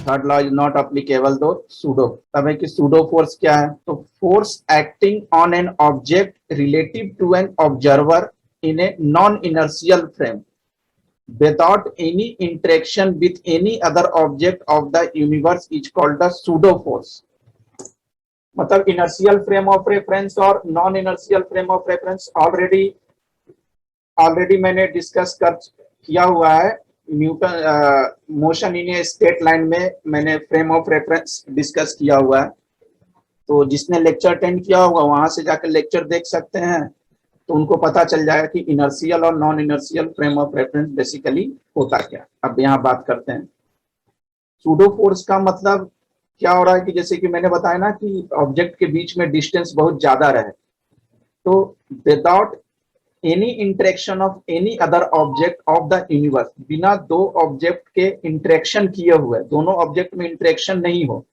Third law is not applicable to pseudo. तब है कि सूडो फोर्स क्या है, तो force acting on an object relative to an observer in a non-inertial frame without any interaction with any other object of the universe is called the pseudo force। मतलब inertial frame of reference और non-inertial frame of reference already मैंने discuss किया हुआ है। Newton motion in a straight line में मैंने frame of reference discuss किया हुआ है, तो जिसने लेक्चर अटेंड किया होगा वहां से जाकर लेक्चर देख सकते हैं, तो उनको पता चल जाएगा कि इनर्शियल और non inertial frame of reference basically होता क्या। अब यहाँ बात करते हैं सूडो फोर्स का मतलब क्या हो रहा है कि जैसे कि मैंने बताया ना कि ऑब्जेक्ट के बीच में डिस्टेंस बहुत ज्यादा रहे, तो without any interaction of any other object of the universe, बिना दो ऑब्जेक्ट के इंटरेक्शन किए हुए, दोनों ऑब्जेक्ट में इंटरेक्शन नहीं हो,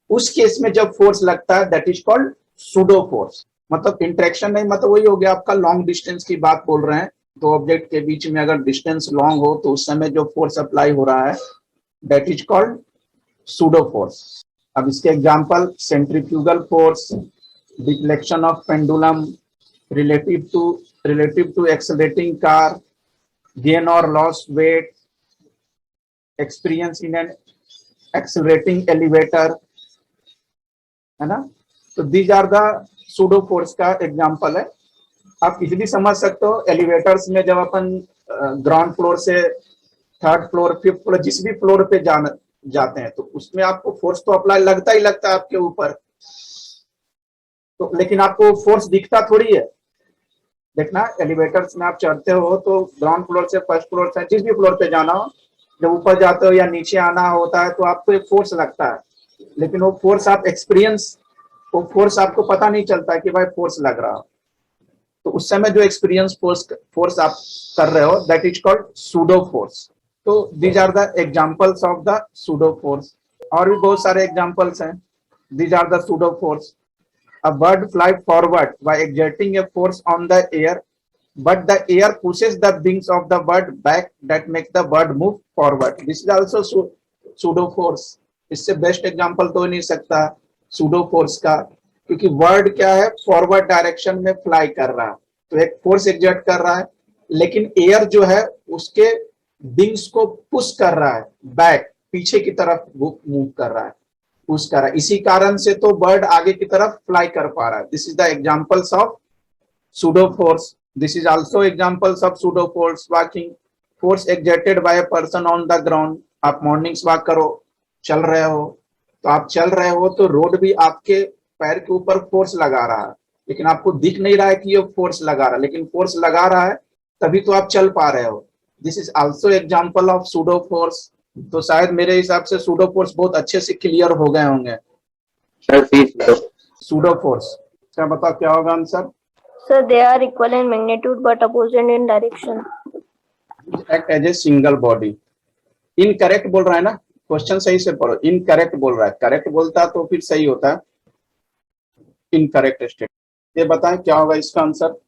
उस केस में जब फोर्स लगता है that is called pseudo force. मतलब इंटरेक्शन नहीं, मतलब वही हो गया आपका लॉन्ग डिस्टेंस की बात बोल रहे हैं, दो ऑब्जेक्ट के बीच में अगर डिस्टेंस लॉन्ग हो तो उस समय जो फोर्स अप्लाई हो रहा है that is called pseudo force. अब इसके example centrifugal force, deflection of pendulum, relative to accelerating car, gain or lost weight, experience in an accelerating elevator, है ना। तो these are the pseudo force का example है। आप इजीली समझ सकते हो, एलिवेटर्स में जब अपन ग्राउंड फ्लोर से थर्ड फ्लोर, फिफ्थ फ्लोर, जिस भी फ्लोर पे जाते हैं तो उसमें आपको फोर्स तो अप्लाई लगता ही लगता है आपके ऊपर, तो लेकिन आपको फोर्स दिखता थोड़ी है। देखना एलिवेटर्स में आप चढ़ते हो तो ग्राउंड फ्लोर से फर्स्ट फ्लोर से जिस भी फ्लोर पे जाना हो, जब ऊपर जाते हो या नीचे आना होता है तो आपको एक फोर्स लगता है, लेकिन वो फोर्स आप वो फोर्स आपको पता नहीं चलता कि भाई फोर्स लग रहा हो, तो उस समय जो एक्सपीरियंस फोर्स आप कर रहे हो that is called pseudo force. तो these are the examples of the pseudo force. और भी बहुत सारे एग्जांपल्स हैं। These are the pseudo force. A bird fly forward by exerting a force on the air, but the air pushes the wings of the bird back that makes the bird move forward. This is also pseudo force। इससे best example तो नहीं सकता pseudo force का, क्योंकि word क्या है, forward direction में fly कर रहा है, तो एक फोर्स एग्जर्ट कर रहा है, लेकिन एयर जो है उसके विंग्स को पुश कर रहा है, बैक पीछे की तरफ मूव कर रहा है, पुश कर रहा है, इसी कारण से तो बर्ड आगे की तरफ फ्लाई कर पा रहा है। This is the examples of pseudo force. This is also examples of pseudo force. Walking, force exerted by a person on the ground. आप मॉर्निंग्स वॉक करो, चल रहे हो, तो आप चल रहे हो तो रोड भी आपके पैर के ऊपर फोर्स लगा रहा है, लेकिन आपको दिख नहीं रहा है कि ये फोर्स लगा रहा है, लेकिन फोर्स लगा रहा है तभी तो आप चल पा रहे हो। This is also example of pseudo force. तो शायद मेरे हिसाब से सूडो फोर्स बहुत अच्छे से क्लियर हो गए होंगे। सूडो फोर्स क्या बताओ, क्या होगा answer? Sir they are equal in magnitude but opposite in direction. Act as a single body. Incorrect बोल रहा है ना, क्वेश्चन सही से पढ़ो। इनकरेक्ट बोल रहा है, करेक्ट बोलता तो फिर सही होता है। Incorrect state. ये बताएं क्या होगा इसका answer?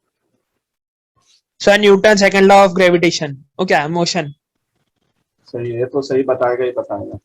Sir Newton second law of gravitation. Okay, motion. सही है, तो सही बताएगा ही बताएगा।